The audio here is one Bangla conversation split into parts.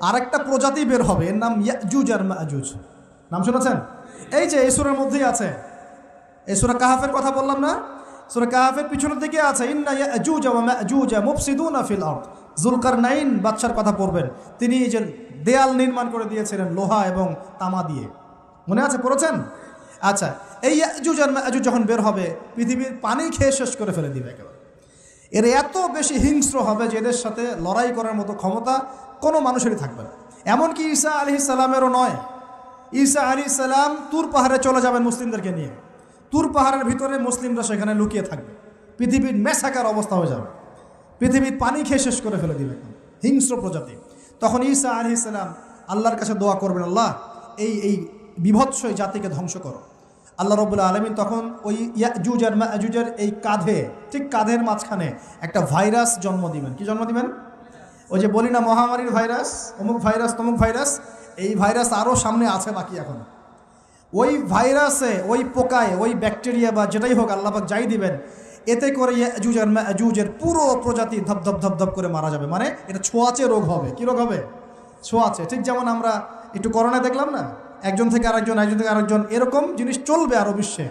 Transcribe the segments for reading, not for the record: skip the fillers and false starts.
আরেকটা প্রজাতি বের হবে, এর নাম ইয়াজুজ আর মাজুজ। নাম শুনেছেন? এই যে এই সূরার মধ্যেই আছে, এই সূরা কাহাফের কথা বললাম না, সূরা কাহাফের পিছনের দিকে আছে ইন্না ইয়াজুজ ওয়া মাজুজ মুফসিদুনা ফিল আরদ। যুলকারনাইন বাদশার কথা পড়বেন, তিনি এই যে দেয়াল নির্মাণ করে দিয়েছিলেন লোহা এবং তামা দিয়ে, মনে আছে, পড়েছেন? আচ্ছা, এই ইয়াজুজ আর মাজুজ যখন বের হবে, পৃথিবীর পানি খেয়ে শেষ করে ফেলে দিবে একেবারে। এর এত বেশি হিংস্র হবে যে এদের সাথে লড়াই করার মতো ক্ষমতা কোনো মানুষেরই থাকবে না। এমনকি ঈসা আলাইহিস সালামেরও নয়। ঈসা আলাইহিস সালাম তুর পাহাড়ে চলে যাবেন মুসলিমদেরকে নিয়ে, তুর পাহাড়ের ভিতরে মুসলিমরা সেখানে লুকিয়ে থাকবে, পৃথিবীর মেসাকার অবস্থা হয়ে যাবে, পৃথিবীর পানি খেয়ে শেষ করে ফেলে দিবে হিংস্র প্রজাতি। তখন ঈসা আলাইহিস সালাম আল্লাহর কাছে দোয়া করবেন, আল্লাহ এই বিভৎস জাতিকে ধ্বংস করো। আল্লাহ রাব্বুল আলামিন তখন ওই ইয়াজুজ আর মাজুজের এই কাঁধে, ঠিক কাঁধের মাঝখানে একটা ভাইরাস জন্ম দিবেন। কি জন্ম দিবেন? ওই যে বলি না মহামারীর ভাইরাস, অমুক ভাইরাস তমুক ভাইরাস, এই ভাইরাস আরও সামনে আছে বাকি এখন। ওই ভাইরাসে, ওই পোকায়, ওই ব্যাকটেরিয়া বা যেটাই হোক আল্লাহ পাক যাই দিবেন, এতে করে ইয়াজুজ আর মাজুজের পুরো প্রজাতি ধপধপ ধপধপ করে মারা যাবে। মানে এটা ছোঁয়াচে রোগ হবে। কি রোগ হবে? ছোঁয়াচে। ঠিক যেমন আমরা একটু করোনা দেখলাম না, একজন থেকে আরেকজন, একজন থেকে আরেকজন, এরকম জিনিস চলবে আরও বিশ্বে।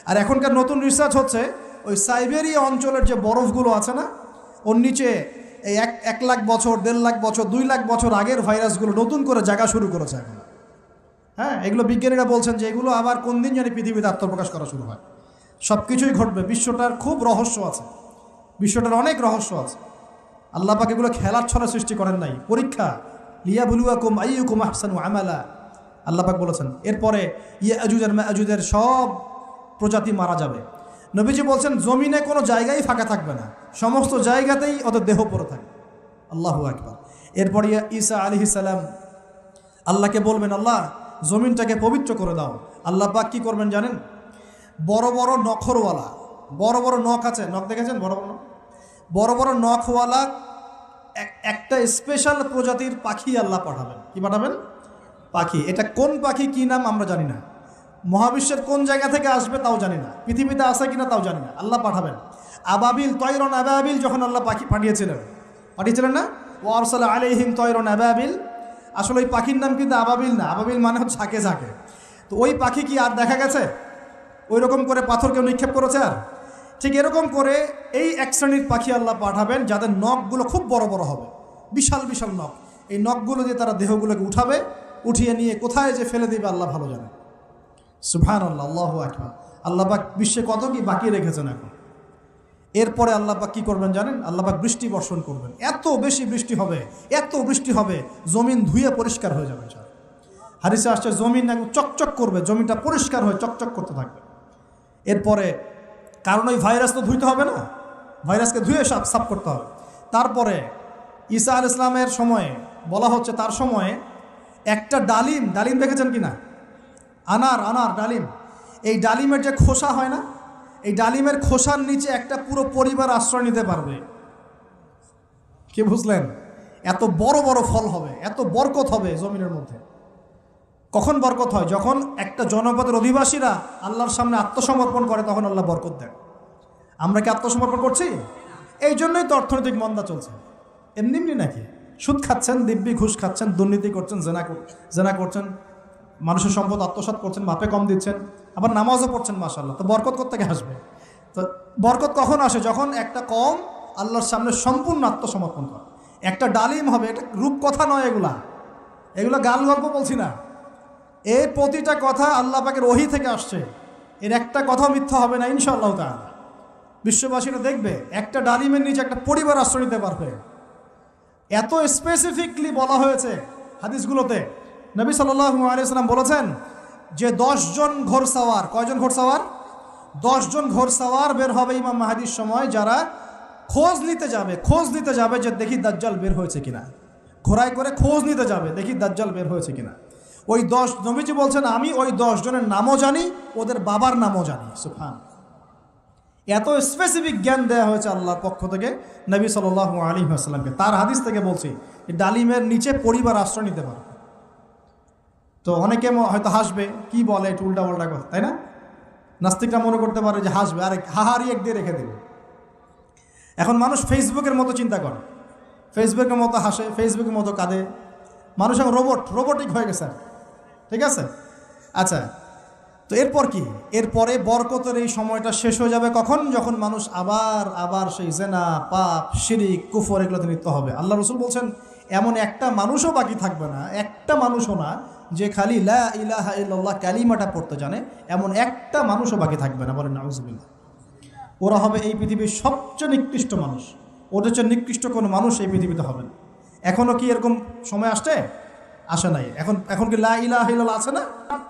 আর এখনকার নতুন রিসার্চ হচ্ছে ওই সাইবেরিয়া অঞ্চলের যে বরফগুলো আছে না, ওর নিচে এই 1 লাখ বছর, 1.5 লাখ বছর, 2 লাখ বছর আগের ভাইরাসগুলো নতুন করে জায়গা শুরু করেছে এখন। হ্যাঁ, এগুলো বিজ্ঞানীরা বলছেন যে এগুলো আবার কোন দিন জানি পৃথিবীতে আত্মপ্রকাশ করা শুরু হয়। সব কিছুই ঘটবে। বিশ্বটার খুব রহস্য আছে, বিশ্বটার অনেক রহস্য আছে। আল্লাহ পাক এগুলো খেলার ছলে সৃষ্টি করেন নাই, পরীক্ষা। লিয়াবলুয়াকুম আইয়ুকুম আহসানু আমালা, আল্লাহ পাক বলেছেন। এরপরে ইয়াজুজ আর মাজুজের সব প্রজাতি মারা যাবে। নবীজি বলছেন জমিনে কোনো জায়গায় ফাঁকা থাকবে না, সমস্ত জায়গাতেই ওদের দেহ পড়ে থাকবে। আল্লাহু আকবার। এরপরে ঈসা আলাইহিস সালাম আল্লাহকে বলবেন, আল্লাহ জমিনটাকে পবিত্র করে দাও। আল্লাহ পাক কী করবেন জানেন? বড় বড় নখরওয়ালা, বড় বড় নখ আছে, নখ দেখেছেন? বড় বড় বড় বড় নখওয়ালা একটা স্পেশাল প্রজাতির পাখি আল্লাহ পাঠাবেন। কি পাঠাবেন? পাখি। এটা কোন পাখি, কি নাম আমরা জানি না, মহাবিশ্বের কোন জায়গা থেকে আসবে তাও জানি না, পৃথিবীতে আসে কিনা তাও জানি না, আল্লাহ পাঠাবেন। আবাবিল, তয়রন আবাবিল যখন আল্লাহ পাখি পাঠিয়েছিলেন না, ও আরসালা আলাইহিম তয়রন আবাবিল, আসলে ওই পাখির নাম কিন্তু আবাবিল না, আবাবিল মানে হচ্ছে ঝাঁকে ঝাঁকে। তো ওই পাখি কি আর দেখা গেছে? ওই রকম করে পাথর কেউ নিক্ষেপ করেছে? আর ঠিক এরকম করে এই এক শ্রেণীর পাখি আল্লাহ পাঠাবেন যাদের নখগুলো খুব বড় বড় হবে, বিশাল বিশাল নখ। এই নখগুলো দিয়ে তারা দেহগুলোকে উঠাবে, উঠিয়ে নিয়ে কোথায় যে ফেলে দেবে আল্লাহ ভালো জানে। সুবহানাল্লাহ, আল্লাহু আকবার। আল্লাহ পাক বিশ্বে কত কি বাকি রেখেছেন এখন। এরপরে আল্লাহ পাক কী করবেন জানেন? আল্লাহ পাক বৃষ্টি বর্ষণ করবেন। এত বেশি বৃষ্টি হবে, এত বৃষ্টি হবে, জমিন ধুয়ে পরিষ্কার হয়ে যাবে। হাদিসে আসছে জমিন একদম চকচক করবে, জমিনটা পরিষ্কার হয়ে চকচক করতে থাকবে। এরপরে কারণ ওই ভাইরাস তো ধুইতে হবে না, ভাইরাসকে ধুয়ে সাফ করতে হবে। তারপরে ঈসা আলাইহিস সালামের সময়ে বলা হচ্ছে, তার সময়ে একটা ডালিম দেখেছেন কি না? আনার ডালিম, এই ডালিমের যে খোসা হয় না, এই ডালিমের খোসার নিচে একটা পুরো পরিবার আশ্রয় নিতে পারবে। কি বুঝলেন? এত বড় বড় ফল হবে, এত বরকত হবে জমিনের মধ্যে। কখন বরকত হয়? যখন একটা জনপদের অধিবাসীরা আল্লাহর সামনে আত্মসমর্পণ করে, তখন আল্লাহ বরকত দেন। আমরা কি আত্মসমর্পণ করছি? এই জন্যই তো অর্থনৈতিক মন্দা চলছে। এমনি নাকি? সুদ খাচ্ছেন, দিব্যি ঘুষ খাচ্ছেন, দুর্নীতি করছেন, জেনা করছেন, মানুষের সম্পদ আত্মসাৎ করছেন, মাপে কম দিচ্ছেন, আবার নামাজও পড়ছেন, মাশাআল্লাহ। তো বরকত কোত্থেকে আসবে? তো বরকত কখন আসে? যখন একটা কওম আল্লাহর সামনে সম্পূর্ণ আত্মসমর্পণ করে। একটা ডালিম হবে, এটা রূপকথা নয়, এগুলা গাল গল্প বলছি না। এই প্রতিটা কথা আল্লাহ পাকের ওহী থেকে আসছে, এর একটা কথা মিথ্যা হবে না ইনশাআল্লাহ তাআলা। বিশ্ববাসীরা দেখবে একটা ডালিমের নিচে একটা পরিবার আশ্রয় নিতে পারবে। এত স্পেসিফিকলি বলা হয়েছে হাদিসগুলোতে। নবী সাল্লাল্লাহু আলাইহি ওয়াসাল্লাম বলেছেন যে 10 জন ঘোড়সাওয়ার, কয়জন ঘোড়সাওয়ার? 10 জন ঘোড়সাওয়ার বের হবে ইমাম মাহদির সময়, যারা খোঁজ নিতে যাবে যে দেখি দাজ্জাল বের হয়েছে কিনা। ঘোড়ায় করে খোঁজ নিতে যাবে, দেখি দাজ্জাল বের হয়েছে কিনা। ওই 10, নবীজি বলছেন আমি ওই 10 জনের নামও জানি, ওদের বাবার নামও জানি। সুবহান। এত স্পেসিফিক জ্ঞান দেওয়া হয়েছে আল্লাহর পক্ষ থেকে নবী সাল্লাল্লাহু আলাইহি ওয়াসাল্লামকে। তার হাদিস থেকে বলছি, ডালিমের নিচে পরিবার আশ্রয় নিতে পারবে। তো অনেকে হয়তো হাসবে, কি বলে একটু উল্টাপাল্টা কথা, তাই না? নাস্তিকরা মনে করতে পারে যে হাসবে, আরে হাহারি এক দিয়ে রেখে দেবে। এখন মানুষ ফেসবুকের মতো চিন্তা করে, ফেসবুকের মতো হাসে, ফেসবুকের মতো কাঁদে, মানুষ এখন রোবোটিক হয়ে গেছে, ঠিক আছে? আচ্ছা, তো এরপর কি? এরপরে বরকতের এই সময়টা শেষ হয়ে যাবে কখন? যখন মানুষ আবার সেই জেনা, পাপ, শিরিক, কুফর এগুলোতে লিপ্ত হবে। আল্লাহ রাসূল বলছেন এমন একটা মানুষও বাকি থাকবে না, একটা মানুষও না যে খালি লা ইলাহা ইল্লাল্লাহ কালিমাটা পড়তে জানে, এমন একটা মানুষও বাকি থাকবে না। বলেন নাউযুবিল্লাহ। ওরা হবে এই পৃথিবীর সবচেয়ে নিকৃষ্ট মানুষ। ওদের চেয়ে নিকৃষ্ট কোনো মানুষ এই পৃথিবীতে হবে না। এখনও কি এরকম সময় আসে নাই? এখন কি লা ইলাহা ইল্লাল্লাহ আছে না?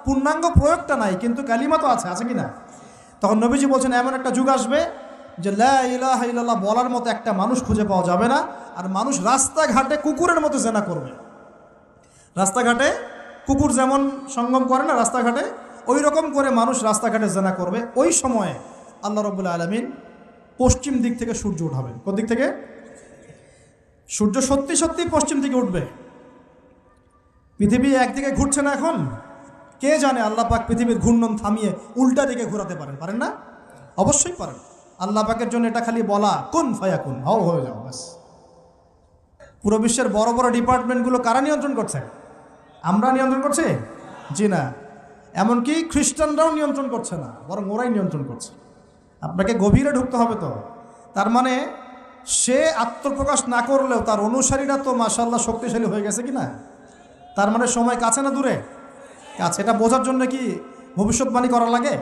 পূর্ণাঙ্গ প্রয়োগটা নাই, কিন্তু কালিমা তো আছে কি না? তখন নবীজি বলছেন এমন একটা যুগ আসবে যে লা ইলাহা ইল্লাল্লাহ বলার মতো একটা মানুষ খুঁজে পাওয়া যাবে না। আর মানুষ রাস্তাঘাটে কুকুরের মতো জেনা করবে। রাস্তাঘাটে কুকুর যেমন সঙ্গম করে না রাস্তাঘাটে, ওই রকম করে মানুষ রাস্তাঘাটে জেনা করবে। ওই সময়ে আল্লাহ রাব্বুল আলামিন পশ্চিম দিক থেকে সূর্য উঠাবেন। কোন দিক থেকে? সূর্য সত্যি পশ্চিম দিকে উঠবে। পৃথিবী একদিকে ঘুরছে না এখন? কে জানে আল্লাহ পাক পৃথিবীর ঘূর্ণন থামিয়ে উল্টা দিকে ঘোরাতে পারেন না? অবশ্যই পারেন। আল্লাহ পাকের জন্য এটা খালি বলা, কুন ফায়াকুন, হও হয়ে যাও, ব্যাস। পুরো বিশ্বের বড় বড় ডিপার্টমেন্টগুলো কারা নিয়ন্ত্রণ করছে? আমরা নিয়ন্ত্রণ করছি? জি না। এমনকি খ্রিস্টানরাও নিয়ন্ত্রণ করছে না, বরং ওরাই নিয়ন্ত্রণ করছে। আপনাকে গভীরে ঢুকতে হবে তো। তার মানে সে আত্মপ্রকাশ না করলেও তার অনুসারীরা তো মাশাআল্লাহ শক্তিশালী হয়ে গেছে কি না? তার মানে সময় কাছে না দূরে? কাছে। এটা বোঝার জন্য কি ভবিষ্যৎবাণী করা লাগে?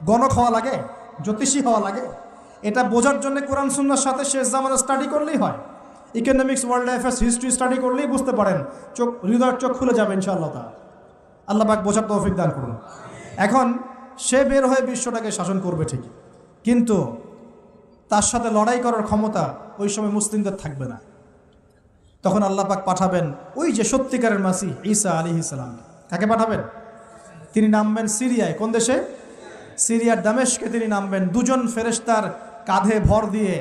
গণক হওয়া লাগে? জ্যোতিষী হওয়া লাগে? এটা বোঝার জন্য কোরআন সুন্নাহর সাথে শেষ জামানা স্টাডি করলেই হয়। Economics, world affairs, history study করলেই বুঝতে পারেন, হৃদয়ের চোখ খুলে যাবে ইনশাআল্লাহ তাআলা। আল্লাহ পাক বোঝার তৌফিক দান করুন। এখন সে বের হয়ে বিশ্বটাকে শাসন করবে ঠিকই, কিন্তু তার সাথে লড়াই করার ক্ষমতা ওই সময় মুসলিমদের থাকবে না। তখন আল্লাহ পাক পাঠাবেন ওই যে সত্যিকারের মাসিহ ঈসা আলাইহিস সালাম। কাকে পাঠাবেন? তিনি নামবেন সিরিয়ায়। কোন দেশে? সিরিয়ার দামেস্কে তিনি নামবেন। দুজন ফেরেশতার কাঁধে ভর দিয়ে,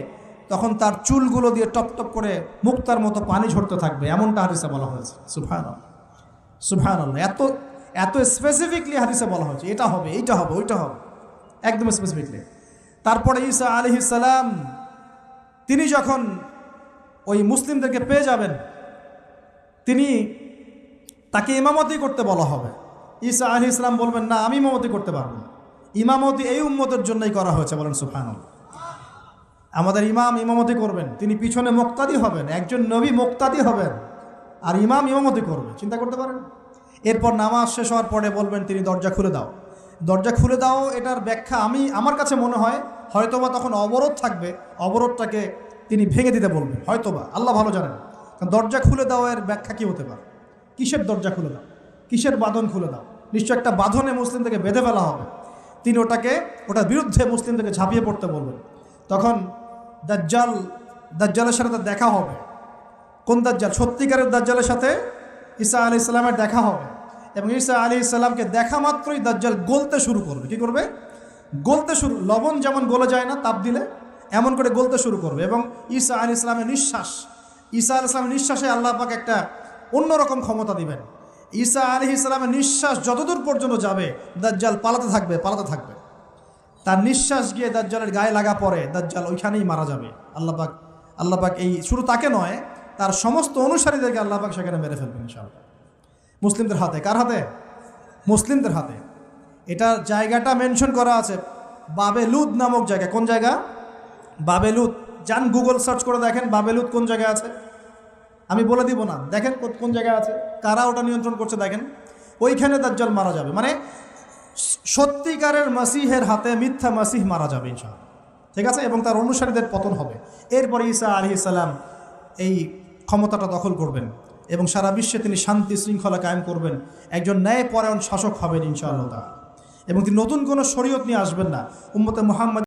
তখন তার চুলগুলো দিয়ে টপ টপ করে মুক্তার মতো পানি ঝরতে থাকবে, এমনটা হাদিসে বলা হয়েছে। সুবহানাল্লাহ, সুবহানাল্লাহ। এত স্পেসিফিকলি হাদিসে বলা হয়েছে এটা হবে, এইটা হবে, ওইটা হবে, একদম স্পেসিফিকলি। তারপরে ঈসা আলাইহিস সালাম তিনি যখন ওই মুসলিমদেরকে পেয়ে যাবেন, তাকে ইমামতি করতে বলা হবে। ঈসা আলাইহিস সালাম বলবেন, না, আমি ইমামতি করতে পারবো না। ইমামতি এই উম্মতের জন্যই করা হয়েছে। বলেন সুবহানাল্লাহ। আমাদের ইমাম ইমামতি করবেন, তিনি পিছনে মুক্তাদি হবেন। একজন নবী মুক্তাদি হবেন আর ইমাম ইমামতি করবে। চিন্তা করতে পারেন? এরপর নামাজ শেষ হওয়ার পরে বলবেন তিনি, দরজা খুলে দাও, দরজা খুলে দাও। এটার ব্যাখ্যা আমার কাছে মনে হয় হয়তোবা তখন অবরোধ থাকবে, অবরোধটাকে তিনি ভেঙে দিতে বলবেন হয়তোবা, আল্লাহ ভালো জানেন। কারণ দরজা খুলে দাও এর ব্যাখ্যা কী হতে পারে? কিসের দরজা খুলে দাও? কিসের বাঁধন খুলে দাও? নিশ্চয় একটা বাঁধনে মুসলিমদেরকে বেঁধে ফেলা হবে। তিনি ওটার বিরুদ্ধে মুসলিমদেরকে ঝাঁপিয়ে পড়তে বলবেন। তখন দাজ্জালের সাথে তার দেখা হবে। কোন দাজ্জাল? সত্যিকারের দাজ্জালের সাথে ঈসা আলাইহিস সালামের দেখা হবে। এবং ঈসা আলাইহিস সালামকে দেখা মাত্রই দাজ্জাল গলতে শুরু করবে। কি করবে? গলতে শুরু। লবণ যেমন গলে যায় না তাপ দিলে, এমন করে গলতে শুরু করবে। এবং ঈসা আলাইহিস সালামের নিঃশ্বাসে আল্লাহ পাক একটা অন্যরকম ক্ষমতা দিবেন। ঈসা আলাইহিস সালামের নিঃশ্বাস যতদূর পর্যন্ত যাবে দাজ্জাল পালাতে থাকবে। তার নিঃশ্বাস গিয়ে দাজ্জালের গায়ে লাগা পরে দাজ্জাল ওইখানেই মারা যাবে। আল্লাহ পাক এই শুধু তাকে নয়, তার সমস্ত অনুসারীদেরকে আল্লাহ পাক সেখানে মেরে ফেলবেন ইনশাআল্লাহ। মুসলিমদের হাতে। কার হাতে? মুসলিমদের হাতে। এটার জায়গাটা মেনশন করা আছে, বাবেলুদ নামক জায়গা। কোন জায়গা? বাবেলুদ। যান গুগল সার্চ করে দেখেন বাবেলুদ কোন জায়গায় আছে। আমি বলে দিব না, দেখেন কোন জায়গায় আছে, কারা ওটা নিয়ন্ত্রণ করছে দেখেন। ওইখানে দাজ্জাল মারা যাবে। মানে সত্যিকারের মাসিহের হাতে মিথ্যা মাসিহ মারা যাবে ইনশাআল্লাহ, ঠিক আছে? এবং তার অনুসারীদের পতন হবে। এরপরে ঈসা আলাইহিস সালাম এই ক্ষমতাটা দখল করবেন এবং সারা বিশ্বে তিনি শান্তি শৃঙ্খলা কায়েম করবেন। একজন ন্যায়পরায়ণ শাসক হবেন ইনশাআল্লাহ তাআলা। এবং তিনি নতুন কোনো শরীয়ত নিয়ে আসবেন না। উম্মতে মুহাম্মদ